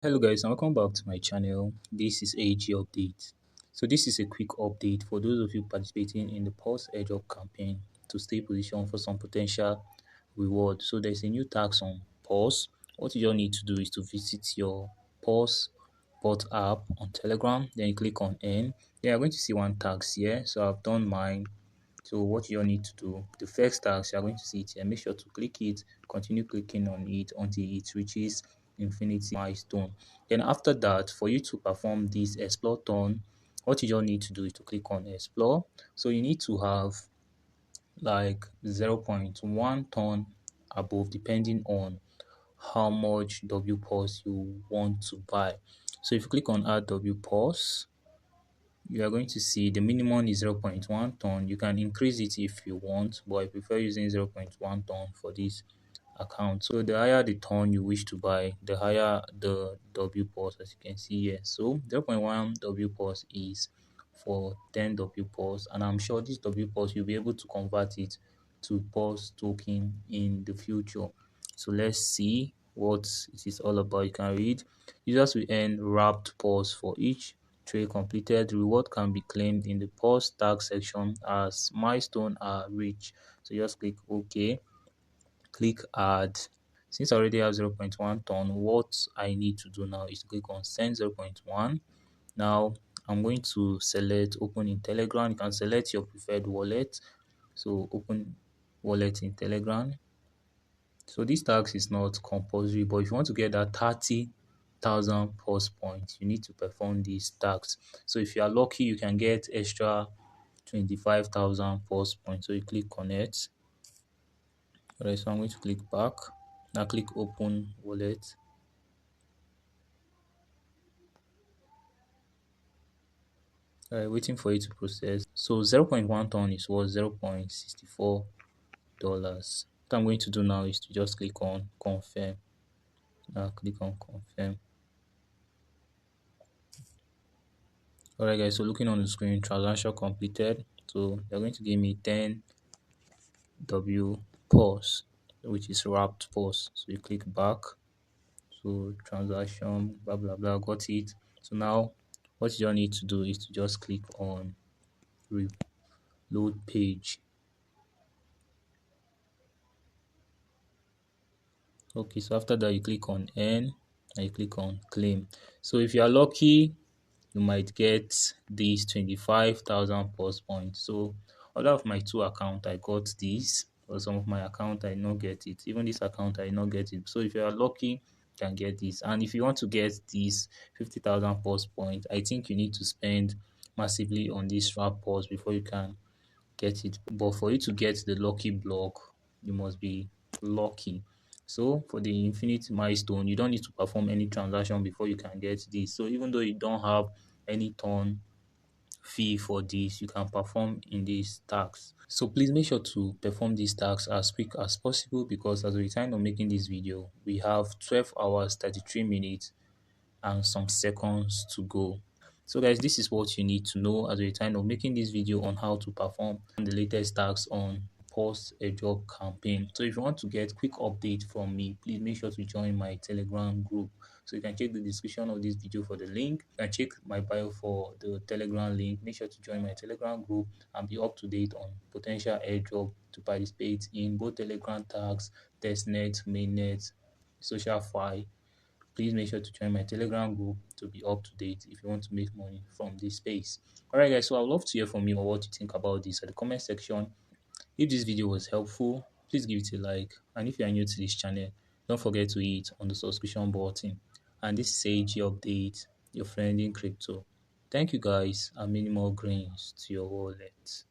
Hello guys and welcome back to my channel. This is AG update. So this is a quick update for those of you participating in the PAWS Airdrop campaign to stay positioned for some potential reward. So there's a new tax on PAWS. What you all need to do is to visit your PAWS bot app on Telegram, then you click on N. Then you're going to see one tax here. So I've done mine. So what you all need to do, the first task, you're going to see it here. Make sure to click it, continue clicking on it until it reaches infinity milestone. Then after that, for you to perform this explore turn, what you all need to do is to click on explore. So you need to have like 0.1 ton above, depending on how much W pulse you want to buy. So if you click on add W pulse, you are going to see the minimum is 0.1 ton. You can increase it if you want, but I prefer using 0.1 ton for this account. So the higher the ton you wish to buy, the higher the W pulse, as you can see here. So 0.1 W pulse is for 10 W pulse, and I'm sure this W pulse you'll be able to convert it to pulse token in the future. So let's see what it is all about. You can read users will earn wrapped pulse for each trade completed. Reward can be claimed in the PAWS tax section as milestone are reached. So just click OK, click add. Since I already have 0.1 ton, what I need to do now is to click on send 0.1. Now I'm going to select open in Telegram. You can select your preferred wallet. So open wallet in Telegram. So this tax is not compulsory, but if you want to get that 30,000 PAWS points, you need to perform this tax. So if you are lucky, you can get extra 25,000 PAWS points. So you click connect. Alright, so I'm going to click back. Now click open wallet. Alright, waiting for it to process. So 0.1 ton is worth $0.64. What I'm going to do now is to just click on confirm. Now click on confirm. Alright guys, so looking on the screen, transaction completed. So they're going to give me 10 W PAWS, which is wrapped PAWS. So you click back. So transaction, blah blah blah, got it. So now what you all need to do is to just click on reload page. Okay, so after that you click on N and you click on claim. So if you are lucky, you might get these 25,000 PAWS points. So out of my two accounts, I got this. Or some of my account I not get it. Even this account I not get it. So if you are lucky, you can get this. And if you want to get these 50,000 PAWS points, I think you need to spend massively on this wrap PAWS before you can get it. But for you to get the lucky block, you must be lucky. So for the infinite milestone, you don't need to perform any transaction before you can get this. So even though you don't have any ton fee for this, you can perform in this tax. So please make sure to perform this tax as quick as possible, because as we time of making this video, we have 12 hours 33 minutes and some seconds to go. So guys, this is what you need to know as a time of making this video on how to perform the latest tax on PAWS Airdrop campaign. So if you want to get quick update from me, please make sure to join my Telegram group. So you can check the description of this video for the link. You can check my bio for the Telegram link. Make sure to join my Telegram group and be up to date on potential airdrop to participate in both Telegram tags, testnet, mainnet, social fi. Please make sure to join my Telegram group to be up to date if you want to make money from this space. Alright guys, so I'd love to hear from you on what you think about this at the comment section. If this video was helpful, please give it a like, and if you are new to this channel, don't forget to hit on the subscription button. And this is AG Update, your friend in crypto. Thank you guys, and many more grains to your wallet.